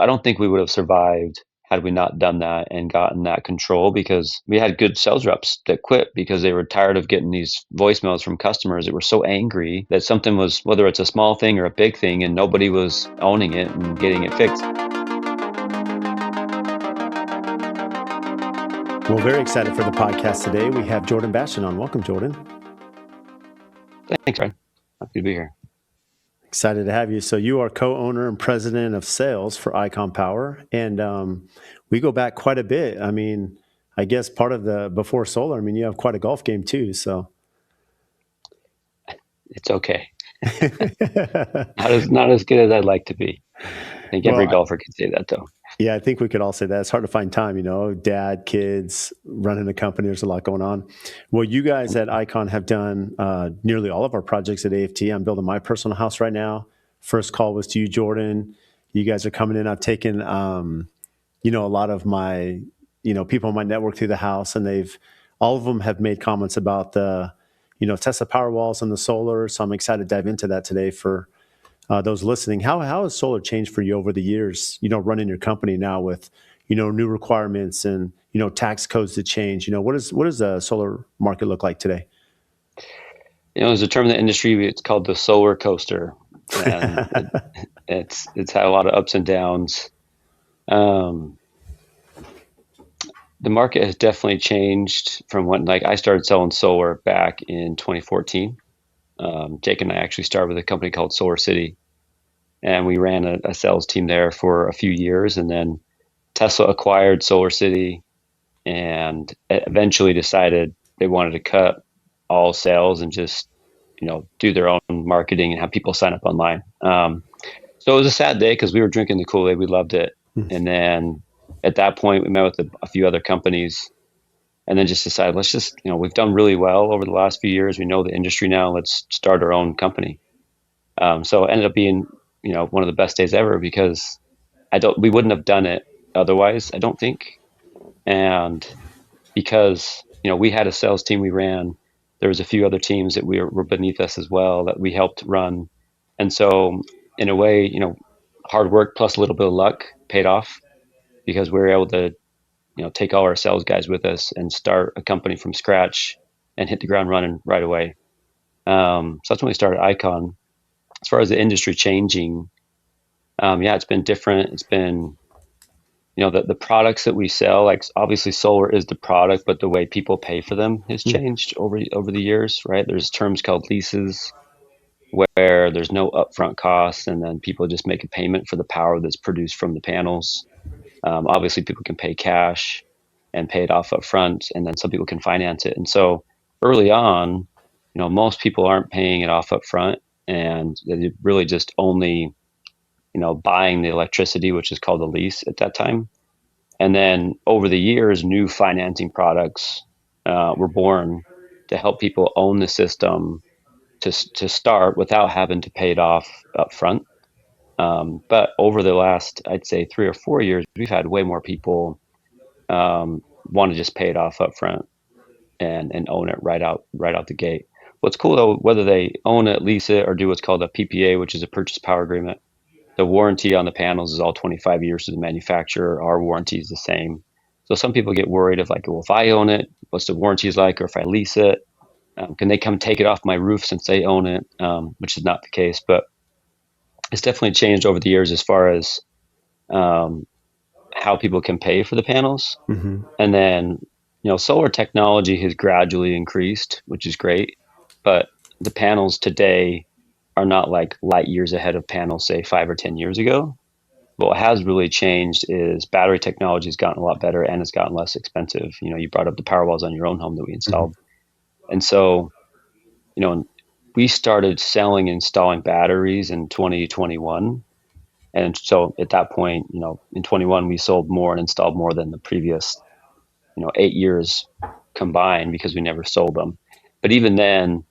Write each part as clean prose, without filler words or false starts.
I don't think we would have survived had we not done that and gotten that control, because we had good sales reps that quit because they were tired of getting these voicemails from customers that were so angry that something was, whether it's a small thing or a big thing, and nobody was owning it and getting it fixed. Well, very excited for the podcast today. We have Jordan Bastian on. Welcome, Jordan. Thanks, Brian. Happy to be here. Excited to have you. So you are co-owner and president of sales for Icon Power, and we go back quite a bit. I mean, I guess part of the before solar. I mean, you have quite a golf game too. So It's okay. Not as good as I'd like to be. I think every golfer can say that, though. Yeah, I think we could all say that. It's hard to find time, dad, kids, running a company. There's a lot going on. Well, you guys at Icon have done nearly all of our projects at AFT. I'm building my personal house right now. First call was to you, Jordan. You guys are coming in. I've taken, a lot of my, people in my network through the house, and all of them have made comments about the, Tesla Powerwalls and the solar. So I'm excited to dive into that today for those listening. How has solar changed for you over the years, running your company now with, new requirements and, tax codes that change? What does the solar market look like today? There's a term in the industry, it's called the solar coaster. And it's had a lot of ups and downs. The market has definitely changed from when, I started selling solar back in 2014. Jake and I actually started with a company called Solar City, and we ran a sales team there for a few years. And then Tesla acquired Solar City and eventually decided they wanted to cut all sales and just, do their own marketing and have people sign up online. So it was a sad day because we were drinking the Kool-Aid. We loved it. And then at that point, we met with a few other companies and then just decided, let's just, we've done really well over the last few years. We know the industry now. Let's start our own company. So it ended up being, one of the best days ever, because we wouldn't have done it otherwise, I don't think. And because, we had a sales team we ran, there was a few other teams that were beneath us as well that we helped run. And so in a way, hard work plus a little bit of luck paid off, because we were able to, take all our sales guys with us and start a company from scratch and hit the ground running right away. So that's when we started Icon. As far as the industry changing, it's been different. It's been, the products that we sell, like obviously solar is the product, but the way people pay for them has changed over the years, right? There's terms called leases where there's no upfront costs, and then people just make a payment for the power that's produced from the panels. Obviously people can pay cash and pay it off up front, and then some people can finance it. And so early on, most people aren't paying it off up front, and they're really just only, buying the electricity, which is called a lease at that time. And then over the years, new financing products were born to help people own the system to start without having to pay it off up front. But over the last, I'd say 3 or 4 years, we've had way more people want to just pay it off up front and own it right out the gate. What's cool though, whether they own it, lease it, or do what's called a PPA, which is a purchase power agreement, the warranty on the panels is all 25 years to the manufacturer. Our warranty is the same. So some people get worried of well, if I own it, what's the warranties like? Or if I lease it, can they come take it off my roof since they own it? Which is not the case, but it's definitely changed over the years as far as how people can pay for the panels. Mm-hmm. And then, solar technology has gradually increased, which is great, but the panels today are not like light years ahead of panels, say 5 or 10 years ago. But what has really changed is battery technology has gotten a lot better and it's gotten less expensive. You brought up the Powerwalls on your own home that we installed. Mm-hmm. And so, we started selling and installing batteries in 2021. And so at that point, in 21, we sold more and installed more than the previous, 8 years combined, because we never sold them. But even then,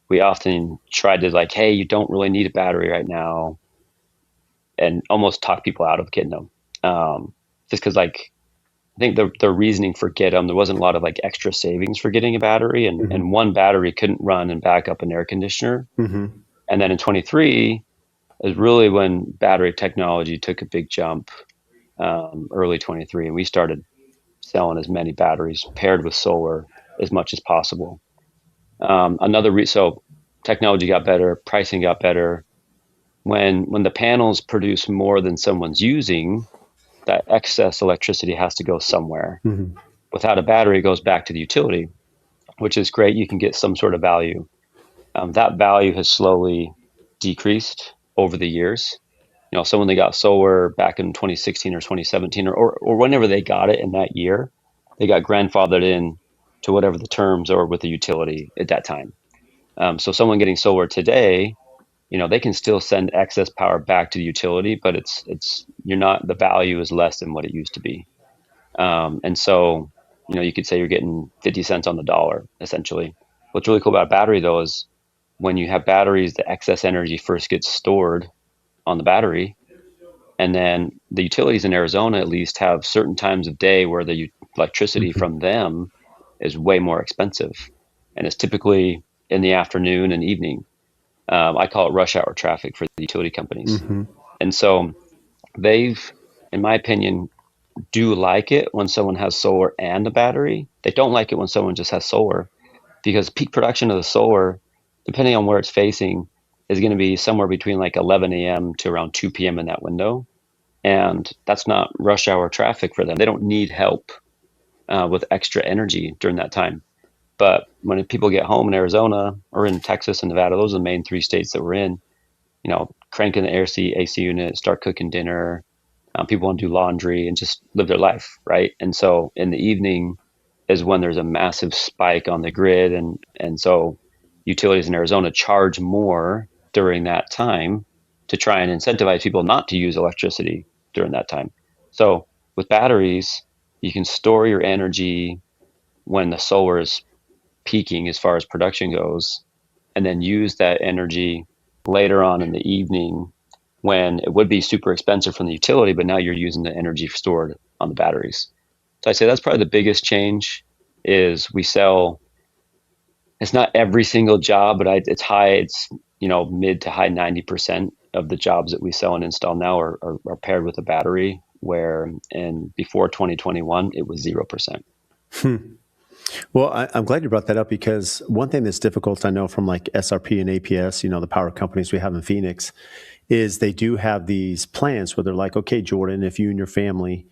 we often tried to hey, you don't really need a battery right now, and almost talk people out of getting them. Just because I think the reasoning for get them, there wasn't a lot of extra savings for getting a battery, and, mm-hmm. and one battery couldn't run and back up an air conditioner. Mm-hmm. And then in 23 is really when battery technology took a big jump. early 23, and we started selling as many batteries paired with solar as much as possible. So technology got better, pricing got better. When the panels produce more than someone's using, that excess electricity has to go somewhere. Hmm. Without a battery, it goes back to the utility, which is great. You can get some sort of value. That value has slowly decreased over the years. So when they got solar back in 2016 or 2017 or whenever they got it in that year, they got grandfathered in to whatever the terms are with the utility at that time. So someone getting solar today, they can still send excess power back to the utility, but it's you're not the value is less than what it used to be. And so, you could say you're getting 50 cents on the dollar essentially. What's really cool about a battery though is when you have batteries, the excess energy first gets stored on the battery, and then the utilities in Arizona at least have certain times of day where the electricity Hmm. from them is way more expensive, and it's typically in the afternoon and evening. I call it rush hour traffic for the utility companies. Hmm. And so they've, in my opinion, do like it when someone has solar and a battery. They don't like it when someone just has solar because peak production of the solar, depending on where it's facing, is going to be somewhere between like 11 a.m. to around 2 p.m. in that window. And that's not rush hour traffic for them. They don't need help with extra energy during that time. But when people get home in Arizona or in Texas and Nevada, those are the main three states that we're in, crank in the AC unit, start cooking dinner. People want to do laundry and just live their life, right? And so in the evening is when there's a massive spike on the grid, and so utilities in Arizona charge more during that time to try and incentivize people not to use electricity during that time. So with batteries, you can store your energy when the solar is peaking as far as production goes, and then use that energy later on in the evening when it would be super expensive from the utility, but now you're using the energy stored on the batteries. So I say that's probably the biggest change is we sell, it's not every single job, but it's high, it's, mid to high 90% of the jobs that we sell and install now are paired with a battery, where in before 2021, it was 0%. Well, I'm glad you brought that up because one thing that's difficult, I know from like SRP and APS, the power companies we have in Phoenix, is they do have these plans where they're like, okay, Jordan, if you and your family,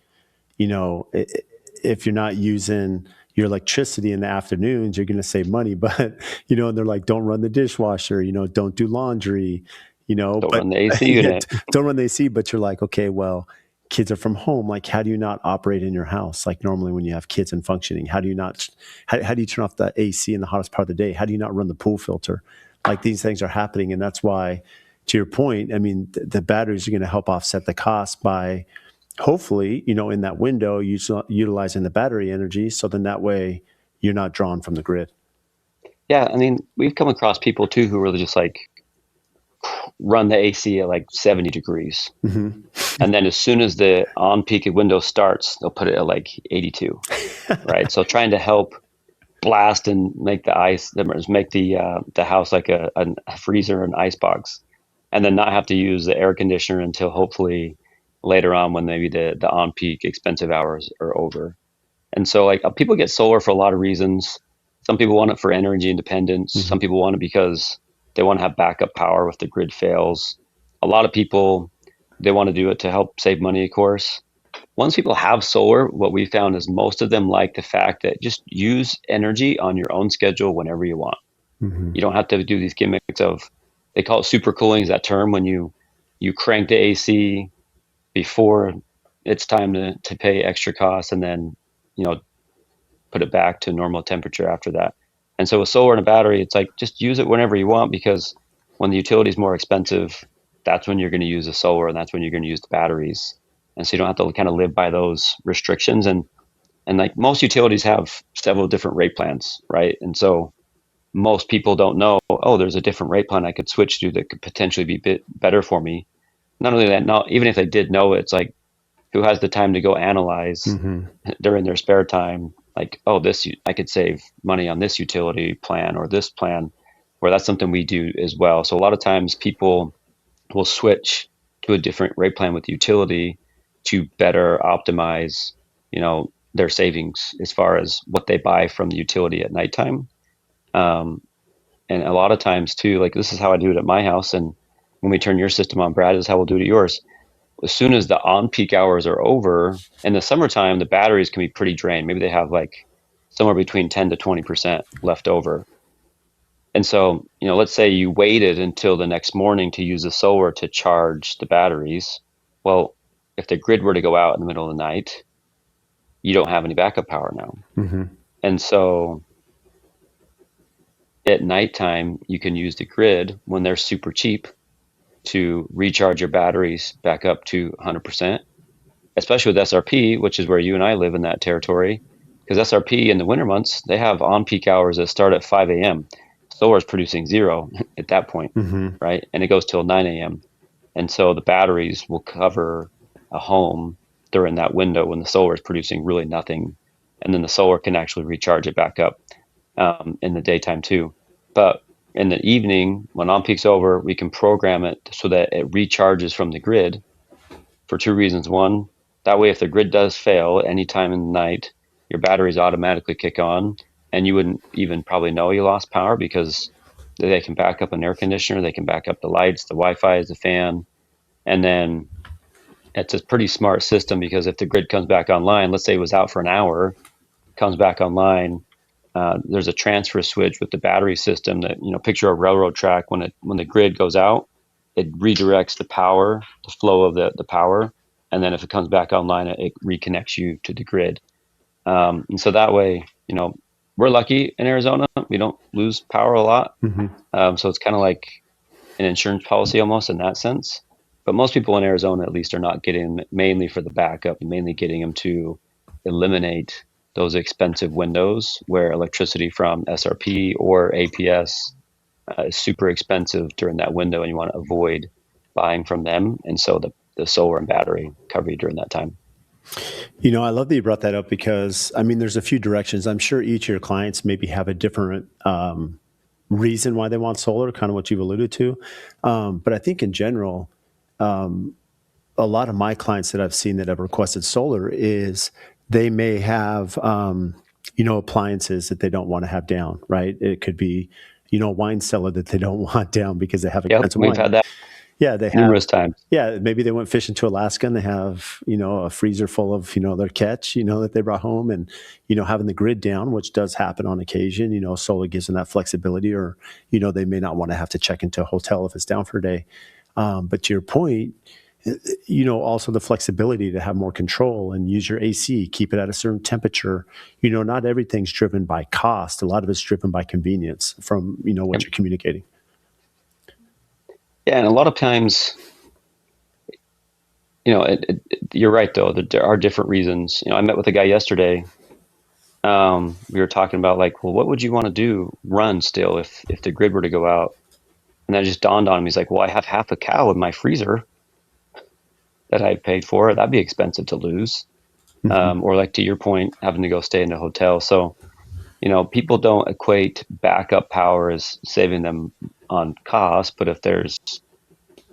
if you're not using your electricity in the afternoons, you're going to save money. But, and they're like, don't run the dishwasher, don't do laundry, Don't but run the AC yeah, unit. don't run the AC. But you're like, okay, well, kids are from home. Like, how do you not operate in your house? Like normally when you have kids and functioning, how do you not, how do you turn off the AC in the hottest part of the day? How do you not run the pool filter? Like these things are happening. And that's why, to your point, I mean, the batteries are going to help offset the cost by, hopefully, in that window, utilizing the battery energy. So then that way you're not drawn from the grid. Yeah, I mean, we've come across people too who really just like run the AC at like 70 degrees. Hmm. And then as soon as the on peak window starts, they'll put it at like 82, right? So trying to help blast and make the house like a freezer, an ice box, and then not have to use the air conditioner until hopefully later on when maybe the on peak expensive hours are over. And so like people get solar for a lot of reasons. Some people want it for energy independence. Hmm. Some people want it because they want to have backup power if the grid fails. A lot of people, they want to do it to help save money, of course. Once people have solar, what we found is most of them like the fact that just use energy on your own schedule whenever you want. Hmm. You don't have to do these gimmicks of, they call it super cooling, is that term when you crank the AC before it's time to pay extra costs, and then you know put it back to normal temperature after that. And so with solar and a battery, it's like just use it whenever you want, because when the utility is more expensive, that's when you're going to use the solar and that's when you're going to use the batteries. And so you don't have to kind of live by those restrictions. And like most utilities have several different rate plans, right? And so most people don't know, oh, there's a different rate plan I could switch to that could potentially be a bit better for me. Not only that, not even if they did know it, it's like who has the time to go analyze Hmm. during their spare time, like, oh, I could save money on this utility plan or this plan, where that's something we do as well. So a lot of times people will switch to a different rate plan with the utility to better optimize, their savings as far as what they buy from the utility at nighttime. Um, and a lot of times too, like this is how I do it at my house. And when we turn your system on, Brad, is how we'll do it at yours. As soon as the on peak hours are over, in the summertime, the batteries can be pretty drained. Maybe they have like somewhere between 10 to 20% left over. And so, let's say you waited until the next morning to use the solar to charge the batteries. Well, if the grid were to go out in the middle of the night, you don't have any backup power now. Mm-hmm. And so at nighttime, you can use the grid when they're super cheap to recharge your batteries back up to 100%, especially with SRP, which is where you and I live in that territory. Because SRP in the winter months, they have on peak hours that start at 5 a.m. Solar is producing zero at that point, Mm-hmm. right? And it goes till 9 a.m. And so the batteries will cover a home during that window when the solar is producing really nothing. And then the solar can actually recharge it back up in the daytime too. But in the evening, when on peak's over, we can program it so that it recharges from the grid for two reasons. One, that way if the grid does fail any time in the night, your batteries automatically kick on and you wouldn't even probably know you lost power because they can back up an air conditioner, they can back up the lights, the Wi-Fi, the fan. And then it's a pretty smart system because if the grid comes back online, let's say it was out for an hour, comes back online, there's a transfer switch with the battery system that, picture a railroad track. When the grid goes out, it redirects the power, the flow of the power. And then if it comes back online, it reconnects you to the grid. And so that way, we're lucky in Arizona. We don't lose power a lot. Mm-hmm. So it's kind of like an insurance policy almost in that sense. But most people in Arizona, at least, are not getting them mainly for the backup, and mainly getting them to eliminate those expensive windows where electricity from SRP or APS is super expensive during that window, and you want to avoid buying from them. And so the solar and battery cover you during that time. I love that you brought that up because, there's a few directions. I'm sure each of your clients maybe have a different reason why they want solar, kind of what you've alluded to. But I think in general, a lot of my clients that I've seen that have requested solar is they may have, appliances that they don't want to have down, right? It could be, a wine cellar that they don't want down because they have expensive We've wine. had that Yeah, they have numerous times. Yeah, maybe they went fishing to Alaska and they have, a freezer full of, their catch, that they brought home, and, having the grid down, which does happen on occasion, solar gives them that flexibility, or, they may not want to have to check into a hotel if it's down for a day. But to your point, also the flexibility to have more control and use your AC, keep it at a certain temperature. Not everything's driven by cost. A lot of it's driven by convenience from, what you're communicating. Yeah, and a lot of times, you're right, though. There are different reasons. I met with a guy yesterday. We were talking about like, well, what would you want to do run still if the grid were to go out? And that just dawned on him. He's like, well, I have half a cow in my freezer that I paid for. That'd be expensive to lose. Mm-hmm. Or like to your point, having to go stay in a hotel. So, people don't equate backup power as saving them on cost, but if there's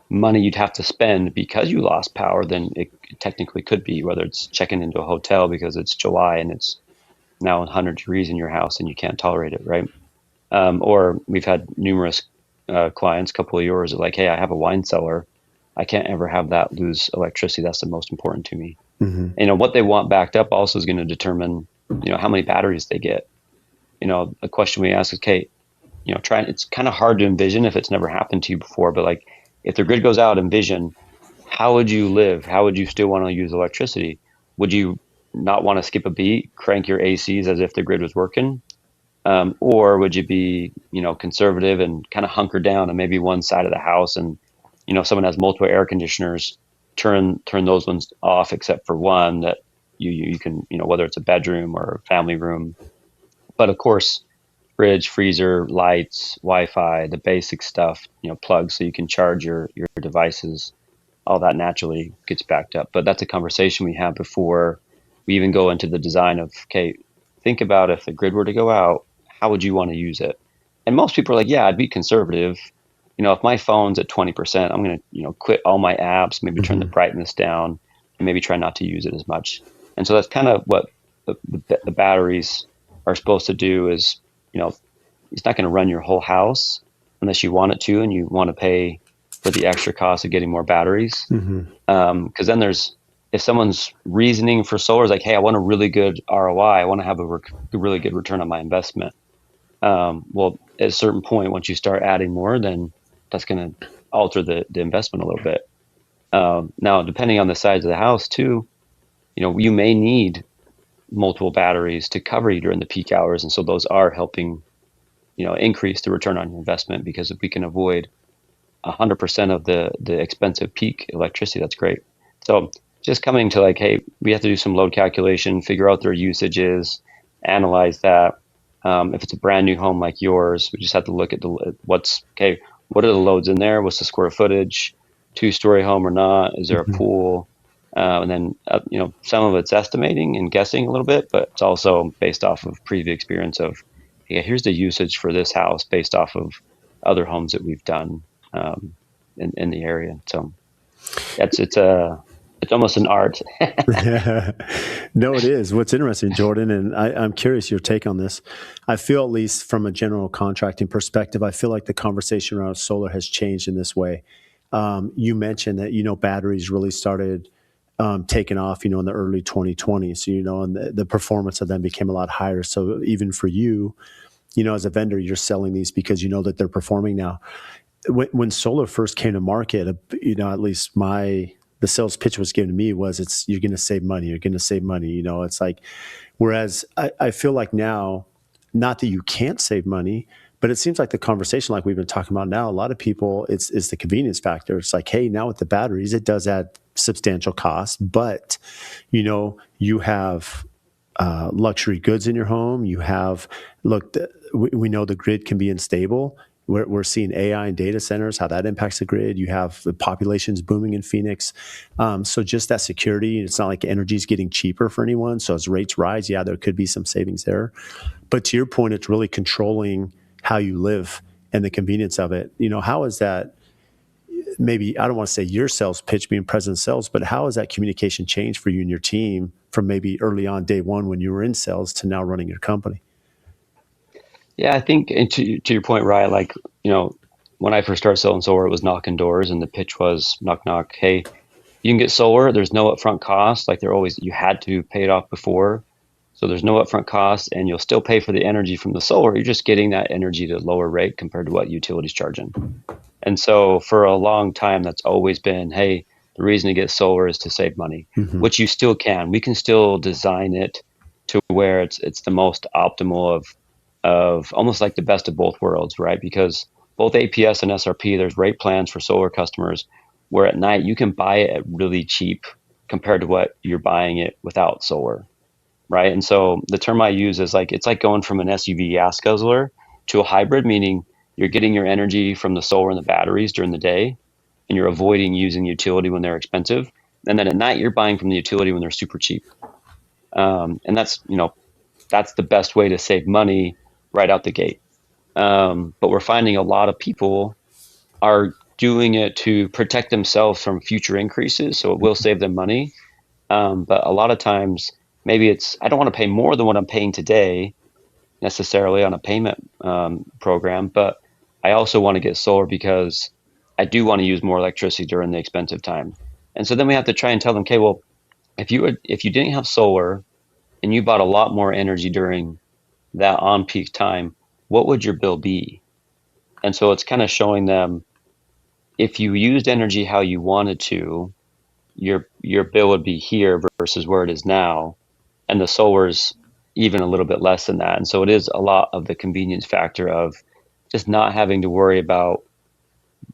money you'd have to spend because you lost power, then it technically could be, whether it's checking into a hotel because it's July and it's now 100 degrees in your house and you can't tolerate it, right? Or we've had numerous clients, a couple of yours, are like, hey, I have a wine cellar. I can't ever have that lose electricity. That's the most important to me. Mm-hmm. What they want backed up also is going to determine, how many batteries they get. A question we ask is, okay, it's kind of hard to envision if it's never happened to you before, but like if the grid goes out, envision how would you live? How would you still want to use electricity? Would you not want to skip a beat, crank your ACs as if the grid was working? Or would you be, conservative and kind of hunker down on maybe one side of the house, and, someone has multiple air conditioners, turn those ones off except for one that you can, whether it's a bedroom or a family room. But of course, fridge, freezer, lights, Wi-Fi, the basic stuff, plugs so you can charge your devices, all that naturally gets backed up. But that's a conversation we have before we even go into the design of, okay, think about if the grid were to go out, how would you want to use it? And most people are like, yeah, I'd be conservative. If my phone's at 20%, I'm going to, quit all my apps, maybe turn the brightness down. and maybe try not to use it as much. And so that's kind of what the batteries are supposed to do is, it's not going to run your whole house unless you want it to, and you want to pay for the extra cost of getting more batteries. Mm-hmm. Because then if someone's reasoning for solar is like, hey, I want a really good ROI, I want to have a really good return on my investment. Well, at a certain point, once you start adding more, then that's going to alter the investment a little bit. Now, depending on the size of the house too, you may need multiple batteries to cover you during the peak hours. And so those are helping, increase the return on your investment, because if we can avoid 100% of the expensive peak electricity, that's great. So just coming to like, hey, we have to do some load calculation, figure out their usages, analyze that. If it's a brand new home like yours, we just have to look at what are the loads in there? What's the square footage? 2-story home or not? Is there a Mm-hmm. pool? And then, some of it's estimating and guessing a little bit, but it's also based off of previous experience of, yeah, here's the usage for this house based off of other homes that we've done in the area. So it's almost an art. No, it is. What's interesting, Jordan, and I'm curious your take on this. I feel, at least from a general contracting perspective, I feel like the conversation around solar has changed in this way. You mentioned that, batteries really started taking off, in the early 2020s, and the performance of them became a lot higher. So even for you, as a vendor, you're selling these because you know that they're performing now. When solar first came to market, at least the sales pitch was given to me was, you're going to save money. You're going to save money. It's like, whereas I feel like now, not that you can't save money, but it seems like the conversation, like we've been talking about now, a lot of people, it's the convenience factor. It's like, hey, now with the batteries, it does add substantial cost, but you have luxury goods in your home. You have, we know the grid can be unstable. We're seeing AI and data centers, how that impacts the grid. You have the populations booming in Phoenix. So just that security, it's not like energy is getting cheaper for anyone. So as rates rise, yeah, there could be some savings there. But to your point, it's really controlling how you live and the convenience of it. How is that, maybe, I don't want to say your sales pitch being present sales, but how has that communication changed for you and your team from maybe early on day one when you were in sales to now running your company? Yeah, I think, and to your point, right? Like, when I first started selling solar, it was knocking doors, and the pitch was knock knock. Hey, you can get solar. There's no upfront cost. Like you had to pay it off before, so there's no upfront cost, and you'll still pay for the energy from the solar. You're just getting that energy at a lower rate compared to what utilities charging. And so for a long time, that's always been, hey, the reason to get solar is to save money, Mm-hmm. which you still can. We can still design it to where it's the most optimal of almost like the best of both worlds, right? Because both APS and SRP, there's rate plans for solar customers where at night you can buy it at really cheap compared to what you're buying it without solar, right? And so the term I use is like, it's like going from an SUV gas guzzler to a hybrid, meaning you're getting your energy from the solar and the batteries during the day, and you're avoiding using utility when they're expensive. And then at night, you're buying from the utility when they're super cheap. And that's the best way to save money right out the gate. But we're finding a lot of people are doing it to protect themselves from future increases. So it will save them money. But a lot of times, maybe I don't want to pay more than what I'm paying today necessarily on a payment program, but I also want to get solar because I do want to use more electricity during the expensive time. And so then we have to try and tell them, okay, well, if you didn't have solar and you bought a lot more energy during that on peak time, what would your bill be? And so it's kind of showing them, if you used energy how you wanted to, your bill would be here versus where it is now, and the solar's even a little bit less than that. And so it is a lot of the convenience factor of just not having to worry about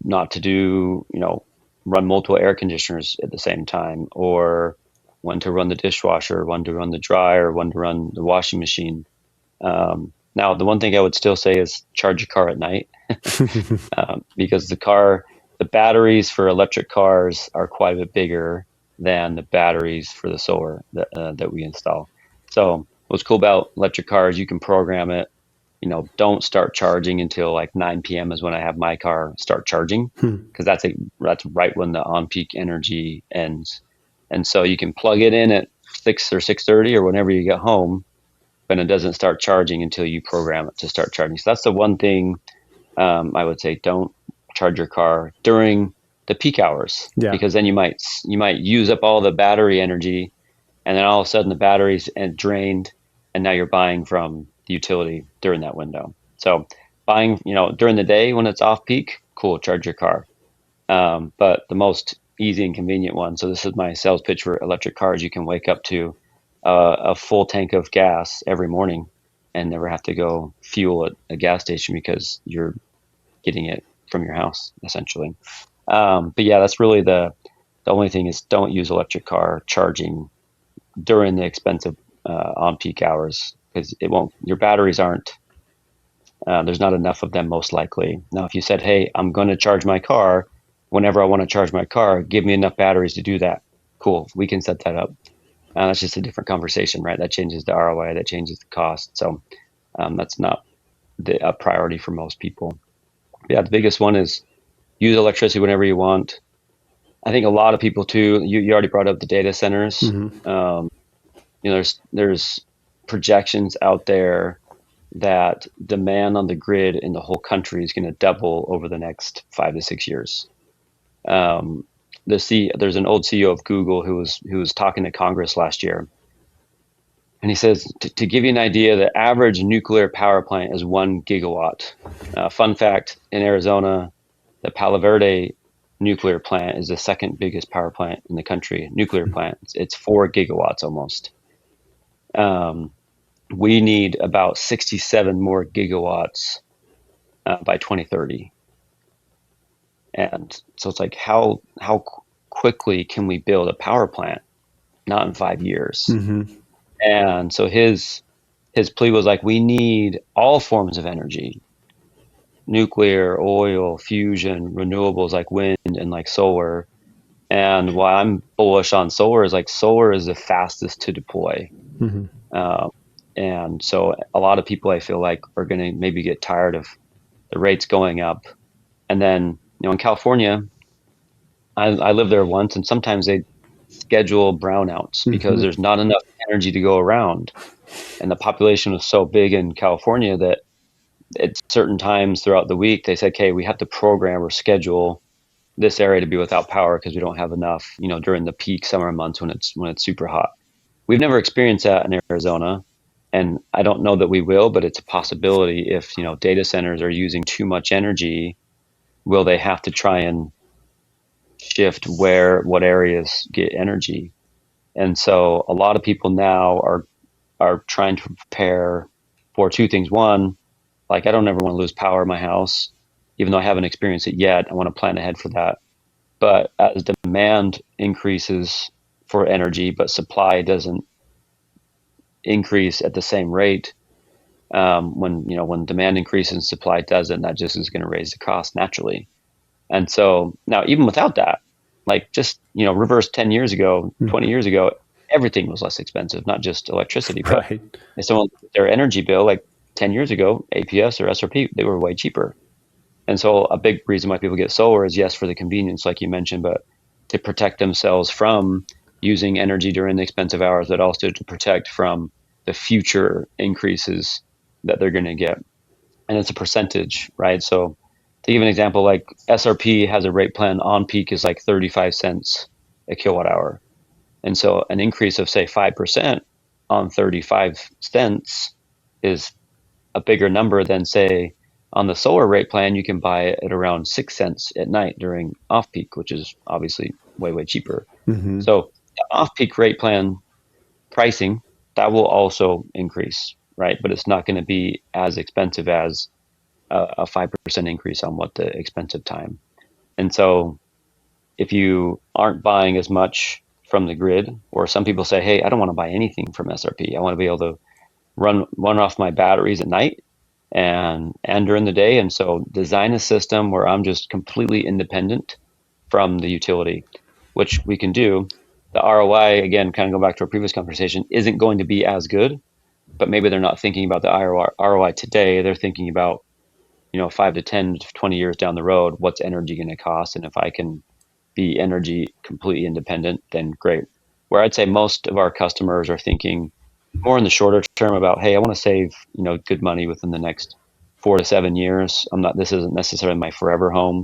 not to do, run multiple air conditioners at the same time, or when to run the dishwasher, when to run the dryer, when to run the washing machine. Now, the one thing I would still say is charge your car at night, because the batteries for electric cars are quite a bit bigger than the batteries for the solar that we install. So what's cool about electric cars, you can program it. Don't start charging until like 9 p.m. is when I have my car start charging, because that's right when the on peak energy ends. And so you can plug it in at 6 or 6:30 or whenever you get home, but it doesn't start charging until you program it to start charging. So that's the one thing I would say: don't charge your car during the peak hours, Yeah. because then you might use up all the battery energy, and then all of a sudden the battery's drained, and now you're buying from the utility during that window. So buying, during the day when it's off peak, cool, charge your car. But the most easy and convenient one. So this is my sales pitch for electric cars. You can wake up to a full tank of gas every morning and never have to go fuel at a gas station because you're getting it from your house, essentially. But yeah, that's really the only thing is don't use electric car charging during the expensive on peak hours, because it won't. Your batteries aren't. There's not enough of them, most likely. Now, if you said, "Hey, I'm going to charge my car whenever I want to charge my car, give me enough batteries to do that," cool, we can set that up. That's just a different conversation, right? That changes the ROI, that changes the cost. So that's not a priority for most people. But yeah, the biggest one is use electricity whenever you want. I think a lot of people too. You already brought up the data centers. There's projections out there that demand on the grid in the whole country is going to double over the next 5 to 6 years. There's an old CEO of Google who was talking to Congress last year, and he says, to give you an idea, the average nuclear power plant is 1 gigawatt. Fun fact: in Arizona, the Palo Verde nuclear plant is the second biggest power plant in the country. Nuclear plant, it's 4 gigawatts almost. We need about 67 more gigawatts by 2030. And so it's like, how quickly can we build a power plant? Not in 5 years. And so his plea was like, we need all forms of energy: nuclear, oil, fusion, renewables like wind and like solar. And why I'm bullish on solar is like solar is the fastest to deploy. And so a lot of people, I feel like, are going to maybe get tired of the rates going up. And then, in California, I lived there once, and sometimes they schedule brownouts because there's not enough energy to go around. And the population was so big in California that at certain times throughout the week, they said, okay, we have to program or schedule this area to be without power because we don't have enough, during the peak summer months when it's super hot. We've never experienced that in Arizona, and I don't know that we will, but it's a possibility. If, data centers are using too much energy, will they have to try and shift what areas get energy? And so a lot of people now are trying to prepare for two things. One, like, I don't ever want to lose power in my house, even though I haven't experienced it yet. I want to plan ahead for that. But as demand increases for energy, but supply doesn't increase at the same rate, when demand increases and supply doesn't, that just is going to raise the cost naturally. And so now, even without that, like, just reverse 10 years ago, 20 years ago, everything was less expensive, not just electricity, but Right. if someone, their energy bill, like 10 years ago, APS or SRP, they were way cheaper. And so a big reason why people get solar is, yes, for the convenience, like you mentioned, but to protect themselves from using energy during the expensive hours, but also to protect from the future increases that they're going to get. And it's a percentage, right? So to give an example, like SRP has a rate plan on peak is like 35 cents a kilowatt hour. And so an increase of, say, 5% on 35 cents is a bigger number than, say, on the solar rate plan, you can buy it at around 6 cents at night during off peak, which is obviously way, way cheaper. So the off peak rate plan pricing, that will also increase, right? But it's not going to be as expensive as a 5% increase on what the expensive time. And so if you aren't buying as much from the grid, or some people say, hey, I don't want to buy anything from SRP. I want to be able to run off my batteries at night and during the day. And so design a system where I'm just completely independent from the utility, which we can do. The ROI, again, kind of go back to our previous conversation, isn't going to be as good, but maybe they're not thinking about the ROI today. They're thinking about, 5 to 10 to 20 years down the road, what's energy going to cost? And if I can be energy completely independent, then great. where I'd say most of our customers are thinking more in the shorter term about, hey, I want to save, good money within the next 4 to 7 years. This isn't necessarily my forever home.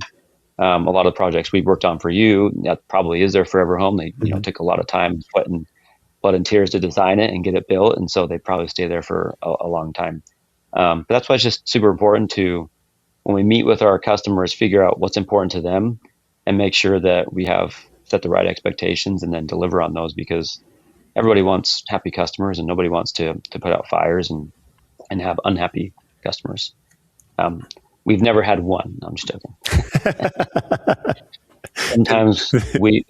A lot of the projects we've worked on for you, that probably is their forever home. They, Mhm. took a lot of time, blood and tears to design it and get it built. And so they probably stay there for a long time. But that's why it's just super important to, when we meet with our customers, figure out what's important to them and make sure that we have set the right expectations and then deliver on those, because everybody wants happy customers and nobody wants to put out fires and have unhappy customers. Um, we've never had one. No, I'm just joking.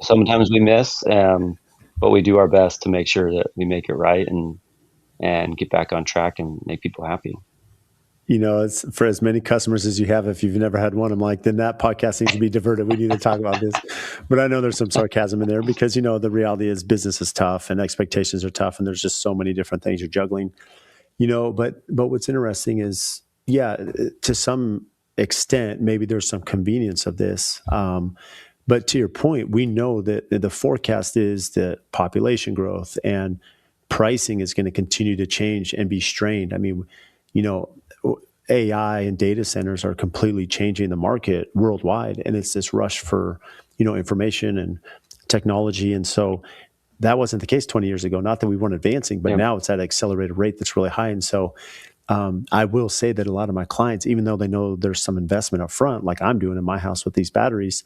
Sometimes we miss, but we do our best to make sure that we make it right and get back on track and make people happy. It's for as many customers as you have. If you've never had one, I'm like, then that podcast needs to be diverted. We need to talk about this. But I know there's some sarcasm in there because, the reality is business is tough and expectations are tough. And there's just so many different things you're juggling, but what's interesting is, yeah, to some extent, maybe there's some convenience of this. But to your point, we know that the forecast is that population growth and pricing is going to continue to change and be strained. I mean, you know, AI and data centers are completely changing the market worldwide, and it's this rush for information and technology. And so that wasn't the case 20 years ago. Not that we weren't advancing, but Yeah. now it's at an accelerated rate that's really high. And so I will say that a lot of my clients, even though they know there's some investment up front, like I'm doing in my house with these batteries,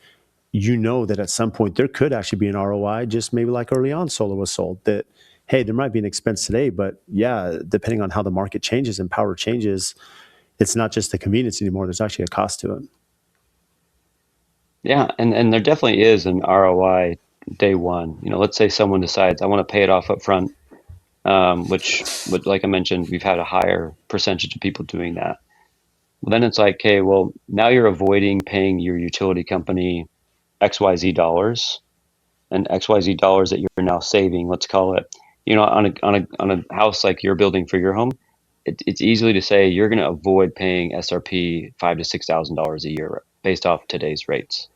that at some point there could actually be an ROI, just maybe like early on solar was sold, that, hey, there might be an expense today, but yeah, depending on how the market changes and power changes, it's not just the convenience anymore. There's actually a cost to it. Yeah, and there definitely is an ROI day one. Let's say someone decides I want to pay it off up front, which, like I mentioned, we've had a higher percentage of people doing that. Well, then it's like, okay, well, now you're avoiding paying your utility company XYZ dollars, and XYZ dollars that you're now saving. Let's call it, on a house like you're building for your home, it's easily to say you're going to avoid paying SRP $5,000 to $6,000 a year based off today's rates,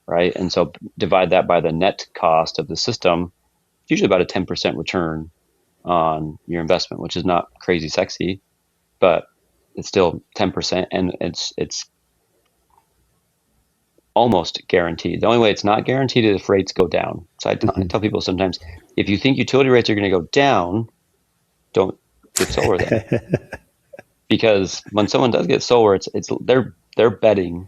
right? And so divide that by the net cost of the system. It's usually about a 10% return on your investment, which is not crazy sexy, but it's still 10%, and it's almost guaranteed. The only way it's not guaranteed is if rates go down. So I tell people sometimes, if you think utility rates are going to go down, don't get solar then. Because when someone does get solar, they're betting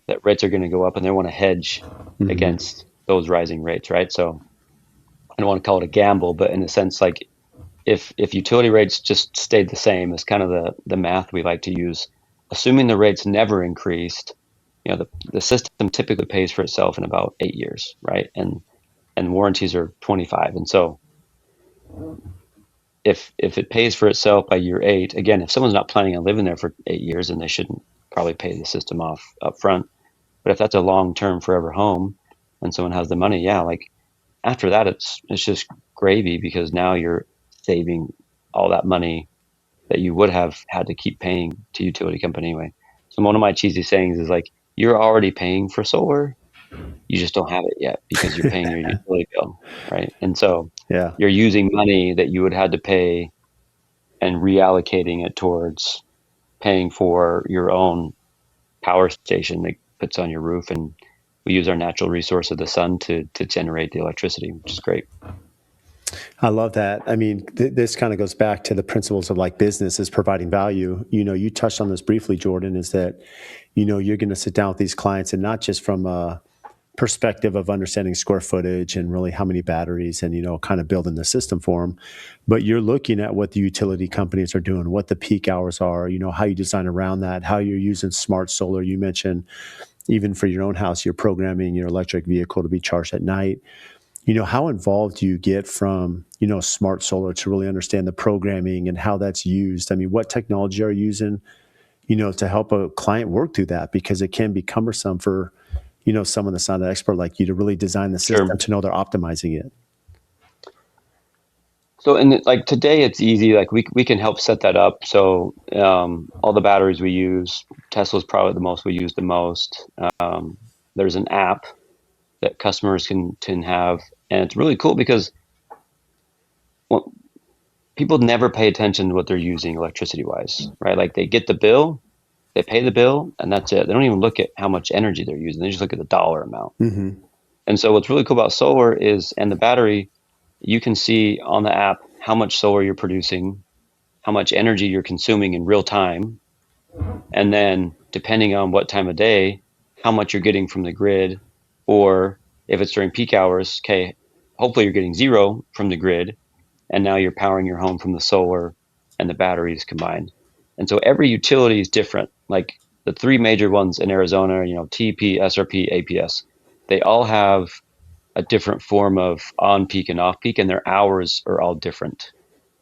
that rates are going to go up, and they want to hedge against those rising rates, right? So I don't want to call it a gamble, but in a sense, like if utility rates just stayed the same, is kind of the math we like to use. Assuming the rates never increased, the system typically pays for itself in about 8 years, right? And warranties are 25. And so if it pays for itself by year 8, again, if someone's not planning on living there for 8 years, then they shouldn't probably pay the system off up front. But if that's a long-term forever home and someone has the money, yeah, like after that, it's just gravy, because now you're saving all that money that you would have had to keep paying to utility company anyway. So one of my cheesy sayings is like, you're already paying for solar, you just don't have it yet because you're paying your utility bill, right? And so Yeah. you're using money that you would have had to pay and reallocating it towards paying for your own power station that puts on your roof. And we use our natural resource of the sun to generate the electricity, which is great. I love that. I mean, this kind of goes back to the principles of like business is providing value. You touched on this briefly, Jordan, is that, you're going to sit down with these clients and not just from a perspective of understanding square footage and really how many batteries and, kind of building the system for them, but you're looking at what the utility companies are doing, what the peak hours are, how you design around that, how you're using smart solar. You mentioned even for your own house, you're programming your electric vehicle to be charged at night. How involved do you get from, smart solar to really understand the programming and how that's used? I mean, what technology are you using, to help a client work through that? Because it can be cumbersome for, someone that's not an expert like you to really design the system Sure. to know they're optimizing it. So, like today, it's easy. Like we can help set that up. So, all the batteries we use, Tesla's probably the most we use the most. There's an app that customers can have, and it's really cool because people never pay attention to what they're using electricity wise, right? Like they get the bill, they pay the bill, and that's it. They don't even look at how much energy they're using. They just look at the dollar amount. Mm-hmm. And so what's really cool about solar is, and the battery, you can see on the app how much solar you're producing, how much energy you're consuming in real time, and then depending on what time of day, how much you're getting from the grid, or if it's during peak hours, okay, hopefully you're getting zero from the grid, and now you're powering your home from the solar and the batteries combined. And so every utility is different. Like the three major ones in Arizona, TP, SRP, APS, they all have a different form of on peak and off peak, and their hours are all different.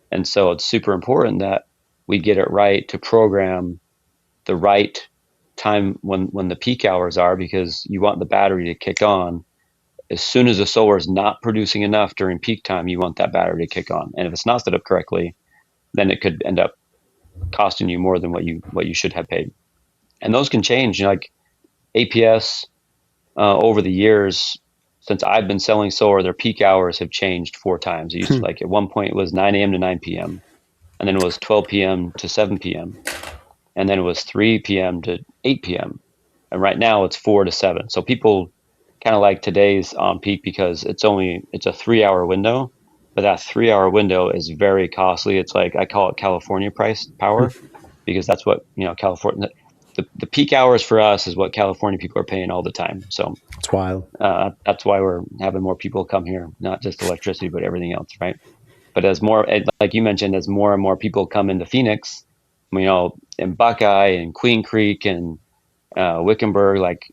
And so it's super important that we get it right to program the right time when the peak hours are, because you want the battery to kick on as soon as the solar is not producing enough during peak time. You want that battery to kick on, and if it's not set up correctly, then it could end up costing you more than what you should have paid. And those can change. Like APS, over the years since I've been selling solar, their peak hours have changed 4 times. It used to, like, at one point it was 9 a.m. to 9 p.m. and then it was 12 p.m. to 7 p.m. and then it was 3 p.m. to 8 p.m. and right now it's 4 to 7. So people kind of like today's on peak because it's a 3 hour window, but that 3 hour window is very costly. It's like, I call it California price power, because that's what, California, the peak hours for us is what California people are paying all the time. So It's wild. that's why we're having more people come here, not just electricity, but everything else, right? But like you mentioned, as more and more people come into Phoenix, in Buckeye and Queen Creek and Wickenburg, like,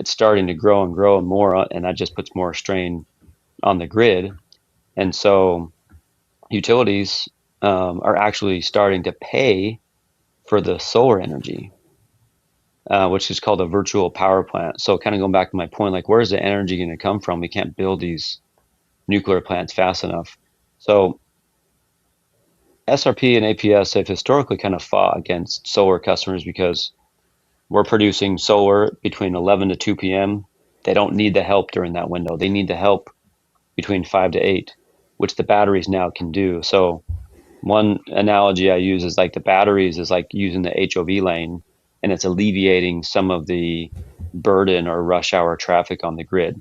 it's starting to grow and grow and more, and that just puts more strain on the grid. And so utilities are actually starting to pay for the solar energy, which is called a virtual power plant. So kind of going back to my point, like, where's the energy going to come from? We can't build these nuclear plants fast enough. So SRP and APS have historically kind of fought against solar customers because we're producing solar between 11 to 2 p.m. They don't need the help during that window. They need the help between 5 to 8, which the batteries now can do. So one analogy I use is like the batteries is like using the HOV lane, and it's alleviating some of the burden or rush hour traffic on the grid.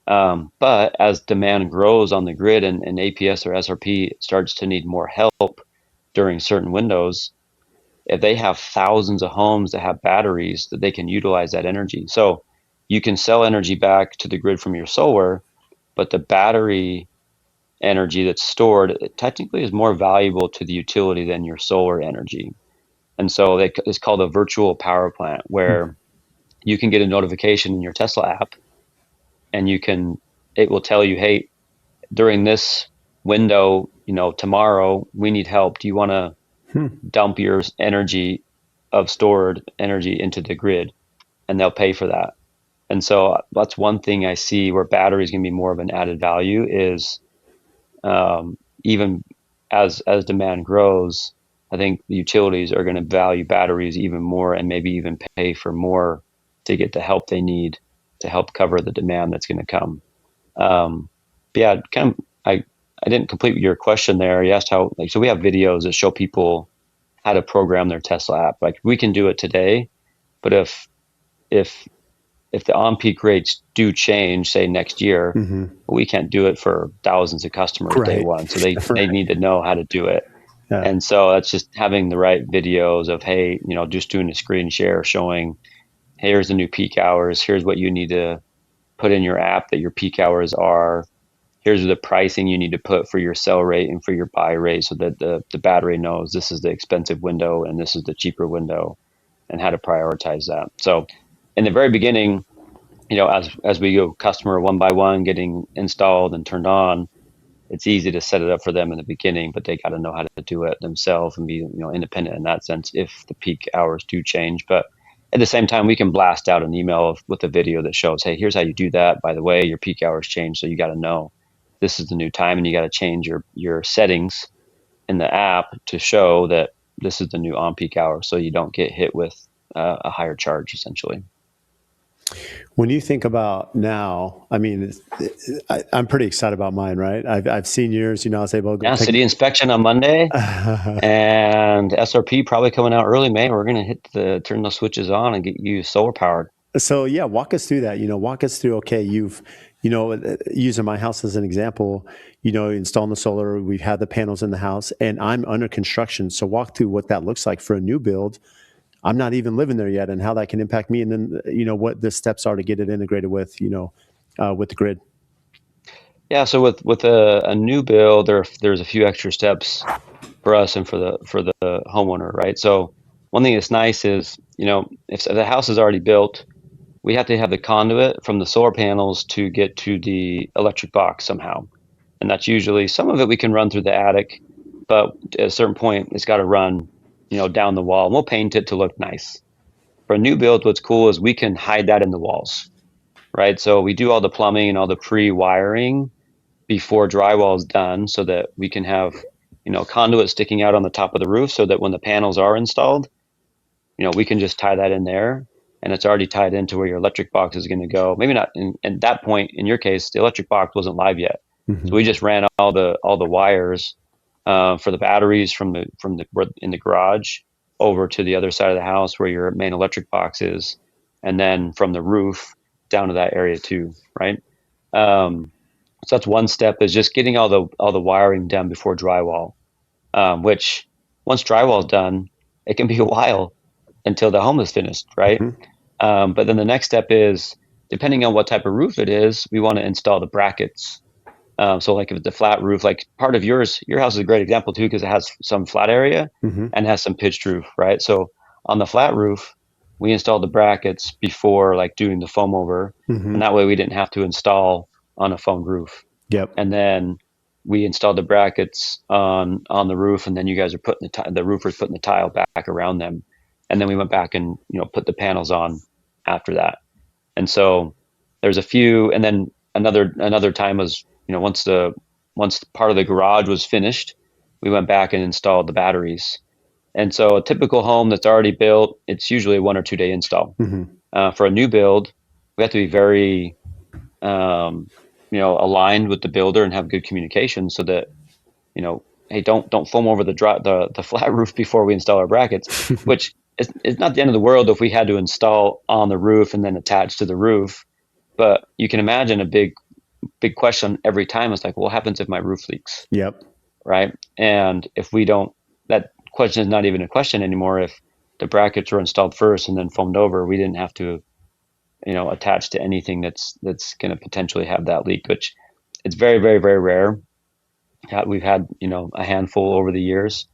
But as demand grows on the grid, and APS or SRP starts to need more help during certain windows, if they have thousands of homes that have batteries, that they can utilize that energy. So you can sell energy back to the grid from your solar, but the battery energy that's stored, it technically is more valuable to the utility than your solar energy. And so it's called a virtual power plant, where you can get a notification in your Tesla app, and it will tell you, hey, during this window, tomorrow we need help. Do you want to dump your energy of stored energy into the grid? And they'll pay for that. And so that's one thing I see where batteries can be more of an added value is, even as demand grows, I think the utilities are going to value batteries even more, and maybe even pay for more to get the help they need to help cover the demand that's going to come. But yeah, I didn't complete your question there. You asked how, like, so we have videos that show people how to program their Tesla app. Like, we can do it today, but if the on-peak rates do change, say next year, we can't do it for thousands of customers day Right. one. So they Right. need to know how to do it. Yeah. And so that's just having the right videos of, hey, just doing a screen share showing, hey, here's the new peak hours. Here's what you need to put in your app that your peak hours are. Here's the pricing you need to put for your sell rate and for your buy rate, so that the battery knows this is the expensive window and this is the cheaper window, and how to prioritize that. So in the very beginning, as we go customer one by one getting installed and turned on, it's easy to set it up for them in the beginning, but they got to know how to do it themselves and be, independent in that sense if the peak hours do change. But at the same time, we can blast out an email with a video that shows, hey, here's how you do that. By the way, your peak hours change, so you got to know this is the new time, and you got to change your settings in the app to show that this is the new on peak hour, so you don't get hit with a higher charge essentially. When you think about now, I mean, I'm pretty excited about mine, right? I've seen yours, I was able to go Yeah, take. city inspection on Monday and SRP probably coming out early May. We're gonna turn those switches on and get you solar powered. So yeah, walk us through that. Walk us through. Okay, using my house as an example. Installing the solar. We've had the panels in the house, and I'm under construction. So walk through what that looks like for a new build. I'm not even living there yet, and how that can impact me, and then what the steps are to get it integrated with with the grid. Yeah, so with a new build, there's a few extra steps for us and for the homeowner, right? So one thing that's nice is, if the house is already built, we have to have the conduit from the solar panels to get to the electric box somehow. And that's usually some of it we can run through the attic, but at a certain point it's got to run, down the wall. And we'll paint it to look nice. For a new build, what's cool is we can hide that in the walls, right? So we do all the plumbing and all the pre-wiring before drywall is done so that we can have, conduit sticking out on the top of the roof so that when the panels are installed, we can just tie that in there and it's already tied into where your electric box is going to go. Maybe not at that point in your case, the electric box wasn't live yet. So we just ran all the wires for the batteries from in the garage over to the other side of the house where your main electric box is, and then from the roof down to that area too, right? So that's one step, is just getting all the wiring done before drywall. Which once drywall is done, it can be a while until the home is finished, right? Mm-hmm. But then the next step is, depending on what type of roof it is, we want to install the brackets. So like if it's a flat roof, like part of your house is a great example too, because it has some flat area Mm-hmm. and has some pitched roof, right? So on the flat roof, we installed the brackets before like doing the foam over, Mm-hmm. and that way we didn't have to install on a foam roof. Yep. And then we installed the brackets on the roof, and then you guys are putting the roofers putting the tile back around them, and then we went back and put the panels on after that. And so there's a few, and then another time was, once part of the garage was finished, we went back and installed the batteries. And so a typical home that's already built, it's usually a 1 or 2 day install. Mm-hmm. For a new build, we have to be very um, aligned with the builder and have good communication so that, hey, don't foam over the flat roof before we install our brackets, which it's not the end of the world if we had to install on the roof and then attach to the roof. But you can imagine a big question every time is like, well, what happens if my roof leaks, Yep. right? And if we don't, that question is not even a question anymore. If the brackets were installed first and then foamed over, we didn't have to, attach to anything that's going to potentially have that leak, which it's very, very, very rare. We've had, a handful over the years,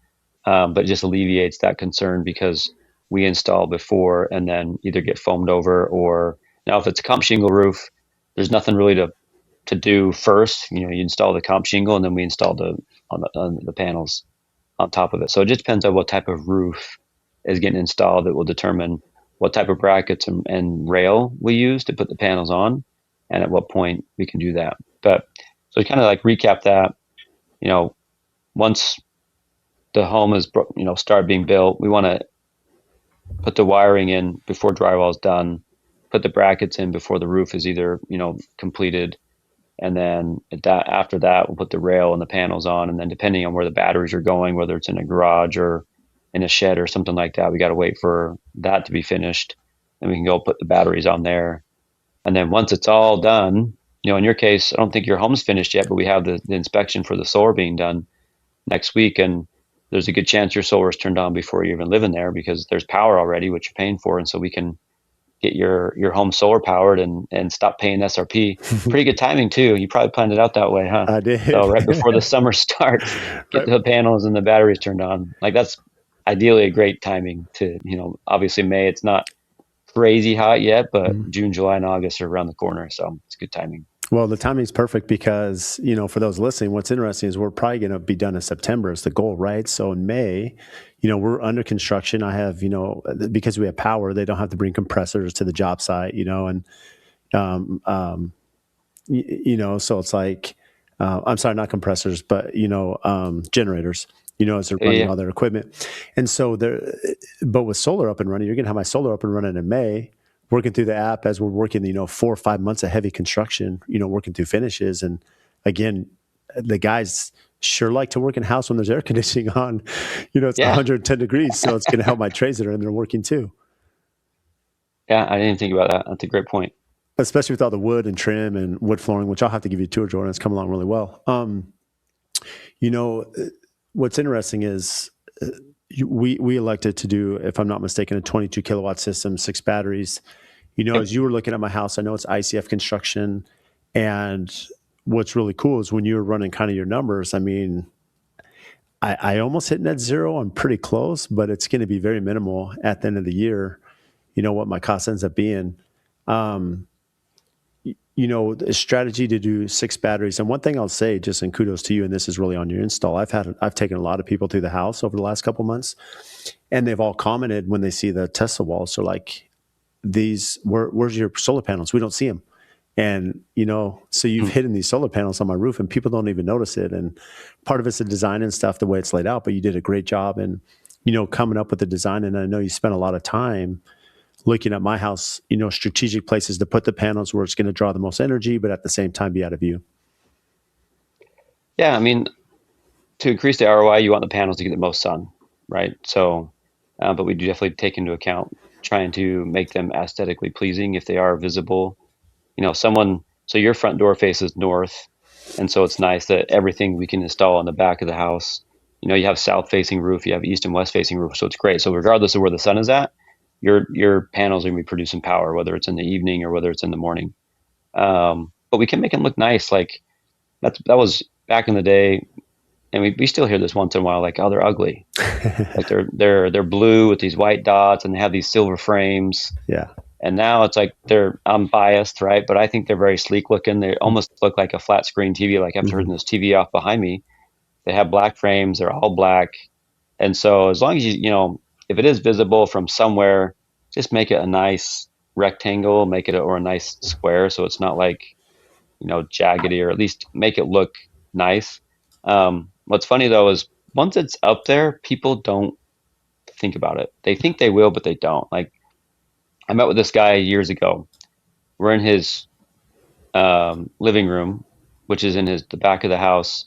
but it just alleviates that concern because we install before and then either get foamed over, or now if it's a comp shingle roof, there's nothing really to do first. You install the comp shingle and then we install on the panels on top of it. So it just depends on what type of roof is getting installed that will determine what type of brackets and rail we use to put the panels on, and at what point we can do that. But so kind of like recap that, once the home is, started being built, we want to put the wiring in before drywall is done, put the brackets in before the roof is either, completed. And then after that, we'll put the rail and the panels on. And then depending on where the batteries are going, whether it's in a garage or in a shed or something like that, we got to wait for that to be finished. And we can go put the batteries on there. And then once it's all done, in your case, I don't think your home's finished yet, but we have the inspection for the solar being done next week. And there's a good chance your solar is turned on before you even live in there because there's power already, which you're paying for. And so we can get your home solar powered and stop paying SRP. Pretty good timing too. You probably planned it out that way, huh? I did. So right before the summer starts, get Right. the panels and the batteries turned on. Like that's ideally a great timing to, obviously May, it's not crazy hot yet, but Mhm. June, July, and August are around the corner. So it's good timing. Well, the timing's perfect because, for those listening, what's interesting is we're probably going to be done in September is the goal, right? So in May, we're under construction. I have, because we have power, they don't have to bring compressors to the job site, and, so it's like, I'm sorry, not compressors, but, generators, as they're running Yeah. all their equipment. And so but with solar up and running, you're going to have my solar up and running in May. working through the app as we're working, 4 or 5 months of heavy construction, working through finishes. And again, the guys sure like to work in house when there's air conditioning on, it's Yeah. 110 degrees. So it's going to help my trades that are in there working too, Yeah. I didn't think about that. That's a great point. especially with all the wood and trim and wood flooring, which I'll have to give you a tour, Jordan. It's come along really well. You know, what's interesting is we elected to do, if I'm not mistaken, a 22 kilowatt system, 6 batteries. Yep. As you were looking at my house, I know it's ICF construction. And what's really cool is when you were running kind of your numbers, I mean, I almost hit net zero. I'm pretty close, but it's going to be very minimal at the end of the year. What my cost ends up being. Um, a strategy to do 6 batteries. And one thing I'll say, just in kudos to you, and this is really on your install. I've taken a lot of people through the house over the last couple of months, and they've all commented when they see the Tesla walls. They're like, where's your solar panels? We don't see them. And, so you've hidden these solar panels on my roof and people don't even notice it. And part of it's the design and stuff, the way it's laid out, but you did a great job and, coming up with the design. And I know you spent a lot of time looking at my house, strategic places to put the panels where it's going to draw the most energy, but at the same time be out of view. Yeah. I mean, to increase the ROI, you want the panels to get the most sun, right? So, but we do definitely take into account trying to make them aesthetically pleasing if they are visible. So your front door faces north, and so it's nice that everything we can install on the back of the house. You have south facing roof, you have east and west facing roof, so it's great. So regardless of where the sun is at, your panels are gonna be producing power, whether it's in the evening or whether it's in the morning. But we can make them look nice. Like that was back in the day, and we still hear this once in a while, like, oh, they're ugly. Like they're blue with these white dots and they have these silver frames. Yeah. And now it's like I'm biased, right? But I think they're very sleek looking. They almost look like a flat screen TV. Like I've Mm-hmm. turned this TV off behind me. They have black frames. They're all black. And so as long as if it is visible from somewhere, just make it a nice rectangle, or a nice square. So it's not like, jaggedy, or at least make it look nice. What's funny though is once it's up there, people don't think about it. They think they will, but they don't. Like I met with this guy years ago. We're in his living room, which is in the back of the house,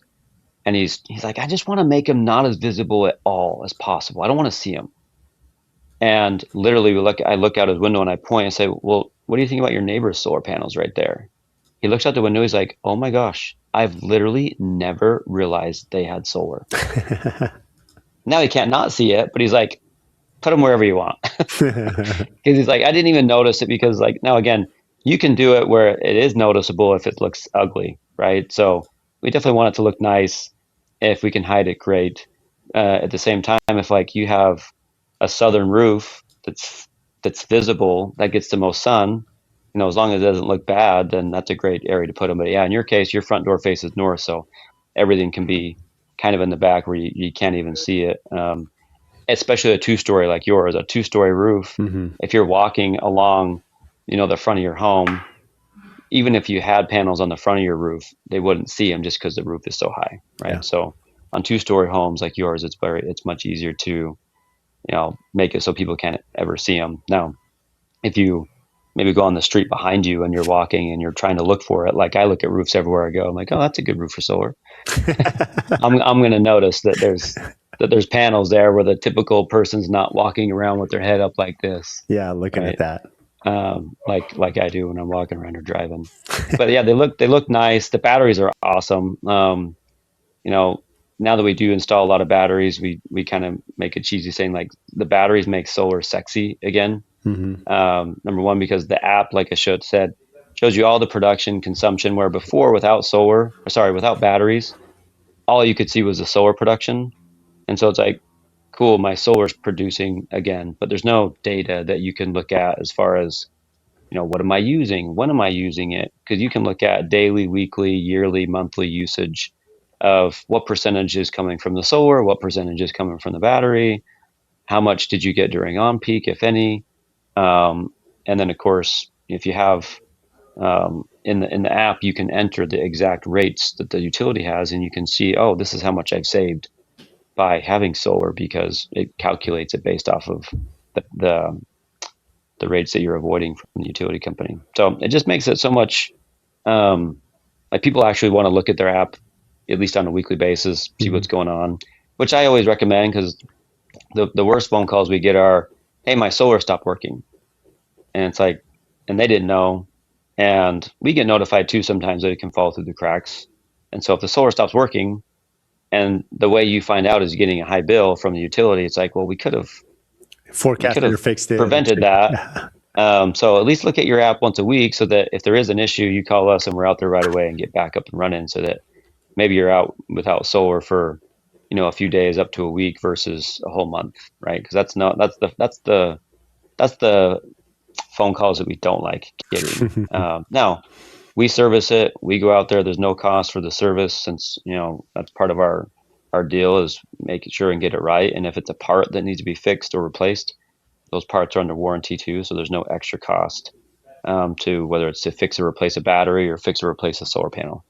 and he's like, I just want to make him not as visible at all as possible. I don't want to see him. And literally, I look out his window and I point and say, well, what do you think about your neighbor's solar panels right there? He looks out the window. He's like, oh my gosh, I've literally never realized they had solar. Now he can't not see it, but he's like, put them wherever you want. Because he's like, I didn't even notice it because, like, now again, you can do it where it is noticeable if it looks ugly, right? So we definitely want it to look nice. If we can hide it, great. At the same time, if like you have a southern roof that's visible, that gets the most sun, as long as it doesn't look bad, then that's a great area to put them. But yeah, in your case, your front door faces north, so everything can be kind of in the back where you can't even see it. Especially a two-story like yours, a two-story roof. Mm-hmm. If you're walking along, the front of your home, even if you had panels on the front of your roof, they wouldn't see them just because the roof is so high, Yeah. right? So on two-story homes like yours, it's much easier to, make it so people can't ever see them. Now, if you maybe go on the street behind you and you're walking and you're trying to look for it, like I look at roofs everywhere I go, I'm like, oh, that's a good roof for solar. I'm going to notice that there's panels there where the typical person's not walking around with their head up like this, Yeah. Looking at right? that. Like I do when I'm walking around or driving. But yeah, they look nice. The batteries are awesome. You know, Now that we do install a lot of batteries, we kind of make a cheesy saying like the batteries make solar sexy again. Mm-hmm. Number one, because the app, like I said, shows you all the production consumption, where before without batteries, all you could see was the solar production. And so it's like, cool, my solar's producing again, but there's no data that you can look at as far as, what am I using? When am I using it? Because you can look at daily, weekly, yearly, monthly usage of what percentage is coming from the solar, what percentage is coming from the battery, how much did you get during on peak, if any. Um, and then of course, if you have in the app, you can enter the exact rates that the utility has, and you can see, oh, this is how much I've saved by having solar, because it calculates it based off of the the rates that you're avoiding from the utility company. So it just makes it so much like people actually want to look at their app at least on a weekly basis, see what's going on, which I always recommend because the worst phone calls we get are, hey, my solar stopped working. And it's like, and they didn't know. And we get notified too sometimes that it can fall through the cracks. And so if the solar stops working and the way you find out is getting a high bill from the utility, it's like, well, we could Forecasted or have fixed it. prevented that. So at least look at your app once a week so that if there is an issue, you call us and we're out there right away and get back up and running so that maybe you're out without solar for, a few days up to a week versus a whole month, right? Because that's the phone calls that we don't like getting. Now we service it. We go out there. There's no cost for the service since, that's part of our deal is making sure and get it right. And if it's a part that needs to be fixed or replaced, those parts are under warranty too. So there's no extra cost to whether it's to fix or replace a battery or fix or replace a solar panel.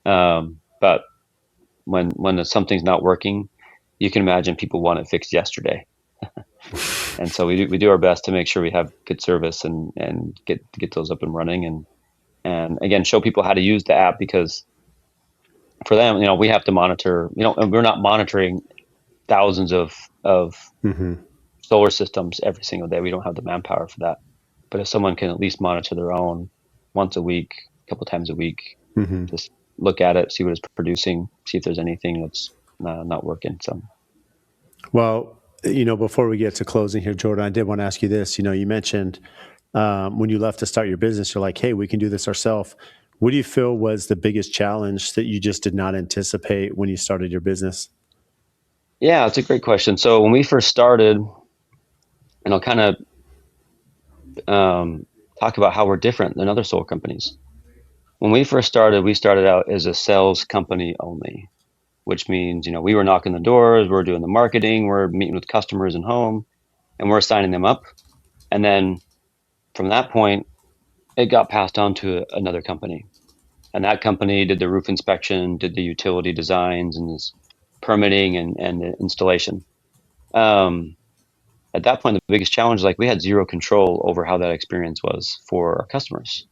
But when something's not working, you can imagine people want it fixed yesterday. And so we do our best to make sure we have good service and get those up and running and again show people how to use the app because for them, we have to monitor, and we're not monitoring thousands of solar systems every single day. We don't have the manpower for that. But if someone can at least monitor their own once a week, a couple times a week, just look at it, see what it's producing, see if there's anything that's not working. So, Well, before we get to closing here, Jordan, I did want to ask you this. You mentioned when you left to start your business, you're like, hey, we can do this ourselves. What do you feel was the biggest challenge that you just did not anticipate when you started your business? Yeah, it's a great question. So when we first started, and I'll kind of talk about how we're different than other solar companies. When we first started, we started out as a sales company only, which means, we were knocking the doors, we're doing the marketing, we're meeting with customers in home, and we're signing them up. And then from that point, it got passed on to another company. And that company did the roof inspection, did the utility designs and this permitting and the installation. At that point, the biggest challenge, like we had zero control over how that experience was for our customers.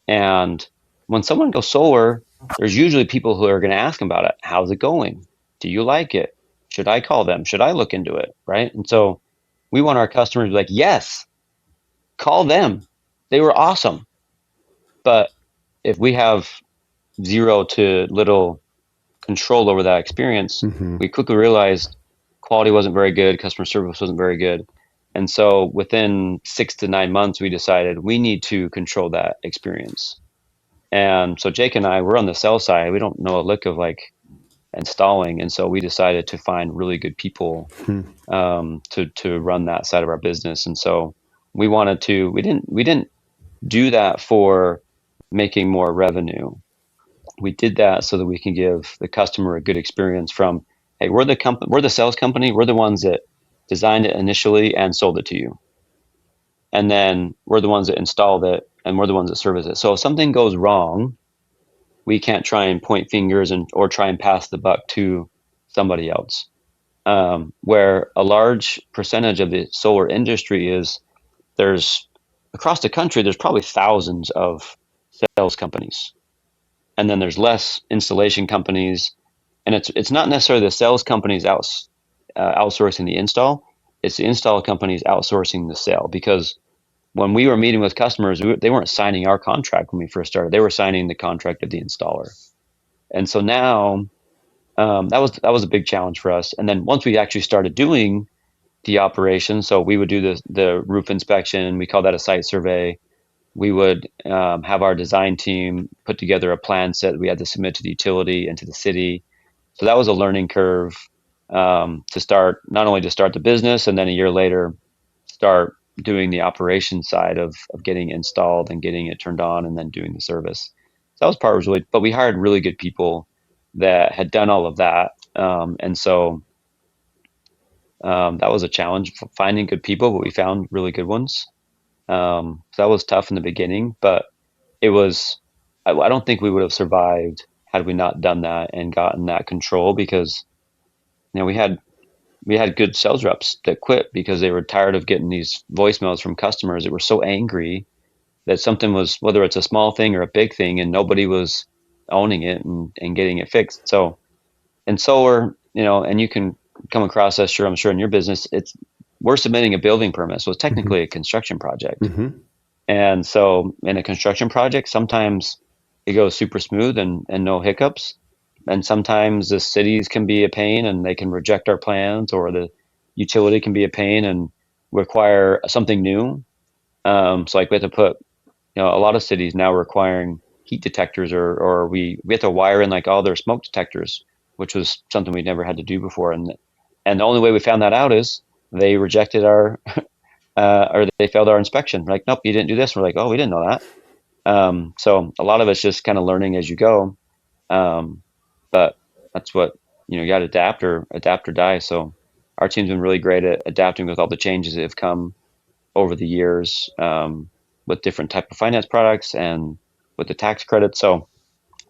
And when someone goes solar, there's usually people who are going to ask them about it. How's it going? Do you like it? Should I call them? Should I look into it? Right. And so we want our customers to be like, yes, call them. They were awesome. But if we have zero to little control over that experience, we quickly realized quality wasn't very good, customer service wasn't very good. And so within 6 to 9 months, we decided we need to control that experience. And so Jake and I, we're on the sales side. We don't know a lick of like installing. And so we decided to find really good people to run that side of our business. And so we didn't do that for making more revenue. We did that so that we can give the customer a good experience from, hey, we're the sales company. We're the ones that designed it initially and sold it to you. And then we're the ones that installed it and we're the ones that service it. So if something goes wrong, we can't try and point fingers or try and pass the buck to somebody else. Where a large percentage of the solar industry is there's across the country, there's probably thousands of sales companies. And then there's less installation companies. And it's not necessarily the sales companies outsourcing the install. It's the install companies outsourcing the sale. Because when we were meeting with customers, they weren't signing our contract when we first started. They were signing the contract of the installer. And so now that was a big challenge for us. And then once we actually started doing the operation, so we would do the roof inspection. We call that a site survey. We would have our design team put together a plan set that we had to submit to the utility and to the city. So that was a learning curve to start, not only to start the business and then a year later start doing the operation side of getting installed and getting it turned on and then doing the service. So that was part was really, but we hired really good people that had done all of that. And so that was a challenge finding good people, but we found really good ones. So that was tough in the beginning, but it was, I don't think we would have survived had we not done that and gotten that control because, we had we had good sales reps that quit because they were tired of getting these voicemails from customers that were so angry that something was, whether it's a small thing or a big thing, and nobody was owning it and getting it fixed. So in solar, and you can come across that, I'm sure in your business, we're submitting a building permit. So it's technically a construction project. Mm-hmm. And so in a construction project, sometimes it goes super smooth and no hiccups. And sometimes the cities can be a pain and they can reject our plans, or the utility can be a pain and require something new. So like we have to put, a lot of cities now requiring heat detectors, or we have to wire in like all their smoke detectors, which was something we'd never had to do before. And the only way we found that out is they rejected our, or they failed our inspection. We're like, nope, you didn't do this. We're like, oh, we didn't know that. So a lot of it's just kind of learning as you go. But that's what, you got to adapt or die. So our team's been really great at adapting with all the changes that have come over the years, with different type of finance products and with the tax credit. So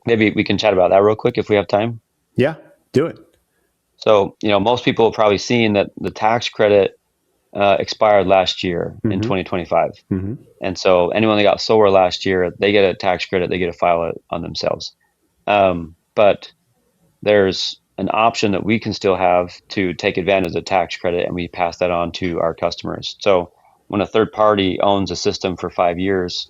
maybe we can chat about that real quick if we have time. Yeah, do it. So, most people have probably seen that the tax credit expired last year in 2025. Mm-hmm. And so anyone that got solar last year, they get a tax credit, they get to file it on themselves. But there's an option that we can still have to take advantage of the tax credit, and we pass that on to our customers. So when a third party owns a system for 5 years,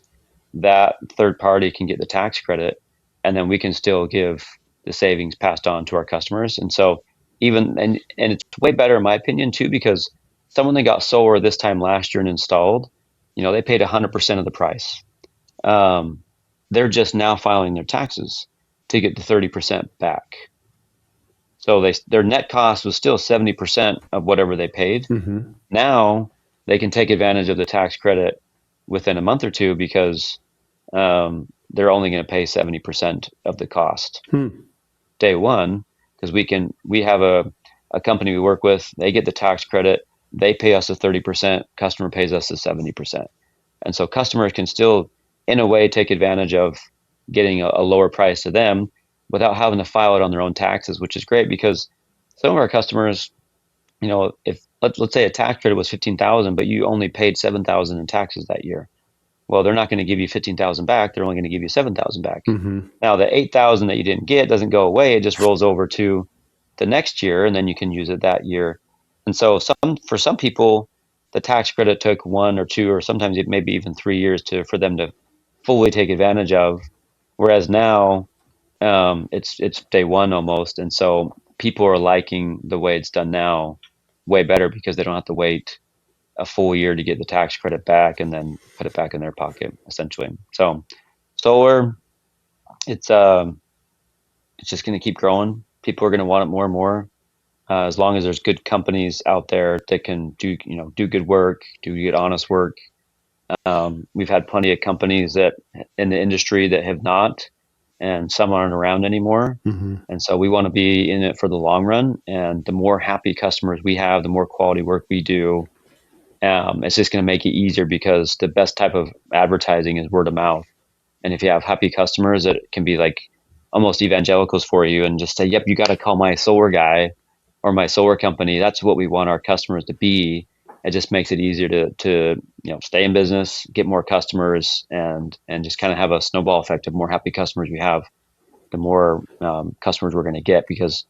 that third party can get the tax credit, and then we can still give the savings passed on to our customers. And so and it's way better in my opinion too, because someone that got solar this time last year and installed, they paid 100% of the price. They're just now filing their taxes to get the 30% back. So their net cost was still 70% of whatever they paid. Mm-hmm. Now they can take advantage of the tax credit within a month or two, because they're only going to pay 70% of the cost day one, because we have a company we work with, they get the tax credit, they pay us the 30%, customer pays us the 70%. And so customers can still, in a way, take advantage of getting a lower price to them without having to file it on their own taxes, which is great, because some of our customers, if let's say a tax credit was 15,000, but you only paid 7,000 in taxes that year. Well, they're not going to give you 15,000 back. They're only going to give you 7,000 back. Mm-hmm. Now, the 8,000 that you didn't get doesn't go away. It just rolls over to the next year, and then you can use it that year. And so for some people, the tax credit took 1 or 2, or sometimes it maybe even 3 years for them to fully take advantage of. Whereas now, it's day one almost. And so people are liking the way it's done now way better, because they don't have to wait a full year to get the tax credit back and then put it back in their pocket, essentially. So solar, it's just going to keep growing. People are going to want it more and more, as long as there's good companies out there that can do good work, do good honest work. We've had plenty of companies that in the industry that have not, and some aren't around anymore. Mm-hmm. And so we want to be in it for the long run. And the more happy customers we have, the more quality work we do. It's just going to make it easier, because the best type of advertising is word of mouth. And if you have happy customers that can be like almost evangelicals for you and just say, yep, you got to call my solar guy or my solar company. That's what we want our customers to be. It just makes it easier to stay in business, get more customers, and just kind of have a snowball effect of more happy customers we have, the more customers we're going to get. Because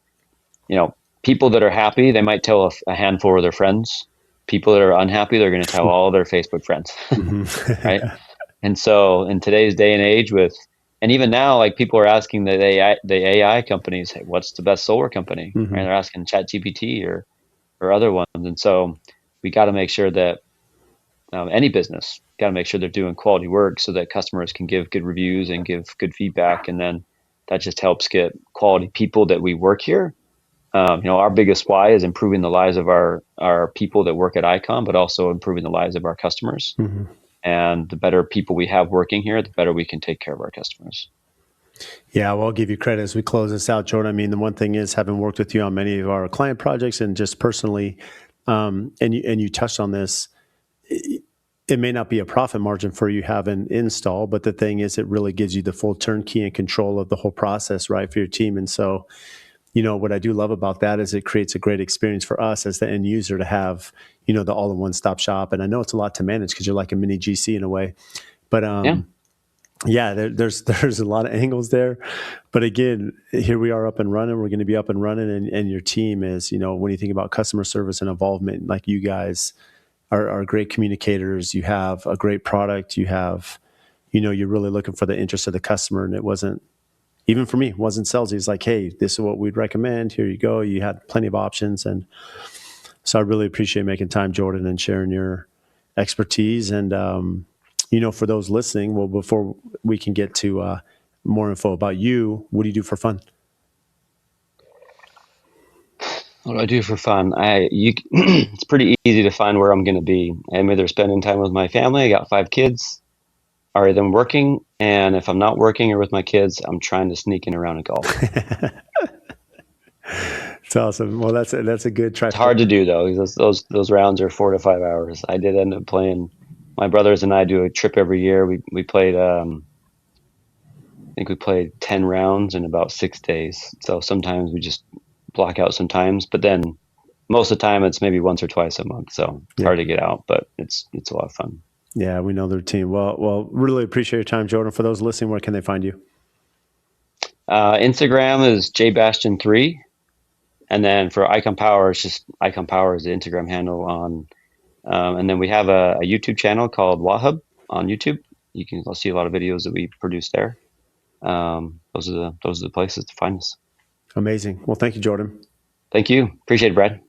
people that are happy, they might tell a handful of their friends. People that are unhappy, they're going to tell all their Facebook friends, Mm-hmm. right? And so in today's day and age, and even now, like people are asking the AI companies, hey, what's the best solar company? Mm-hmm. Right? They're asking ChatGPT or other ones. And so we got to make sure that any business got to make sure they're doing quality work, so that customers can give good reviews and give good feedback. And then that just helps get quality people that we work here. Our biggest why is improving the lives of our people that work at Icon, but also improving the lives of our customers. Mm-hmm. And the better people we have working here, the better we can take care of our customers. Yeah, well, I'll give you credit as we close this out, Jordan. I mean, the one thing is, having worked with you on many of our client projects and just personally, and you touched on this, it may not be a profit margin for you having install, but the thing is, it really gives you the full turnkey and control of the whole process, right, for your team. And so what I do love about that is it creates a great experience for us as the end user to have, the all-in-one stop shop. And I know it's a lot to manage because you're like a mini GC in a way, but Yeah. yeah, there's a lot of angles there. But again, here we are up and running. We're going to be up and running, and your team is, when you think about customer service and involvement, like you guys are great communicators. You have a great product. You have, you're really looking for the interest of the customer, and it wasn't, even for me, it wasn't salesy. It's like, hey, this is what we'd recommend. Here you go. You had plenty of options, and so I really appreciate making time, Jordan, and sharing your expertise. And for those listening, well, before we can get to more info about you, what do you do for fun? What do I do for fun? It's pretty easy to find where I'm going to be. I'm either spending time with my family. I got 5 kids, or either I'm working. And if I'm not working or with my kids, I'm trying to sneak in around and golf. It's awesome. Well, that's a good It's hard to trifecta. do though, because those rounds are 4 to 5 hours. I did end up playing. My brothers and I do a trip every year. We played. I think we played 10 rounds in about 6 days. So sometimes we just block out some times, but then most of the time it's maybe once or twice a month. So it's Yeah, hard to get out, but it's a lot of fun. yeah, we know the routine. Well, really appreciate your time, Jordan. For those listening, where can they find you? Instagram is jbastian3, and then for Icon Power, it's just Icon Power is the Instagram handle on. And then we have a YouTube channel called Wahub on YouTube. You can see a lot of videos that we produce there. Those are the places to find us. Amazing. Well, thank you, Jordan. Thank you. Appreciate it, Brad.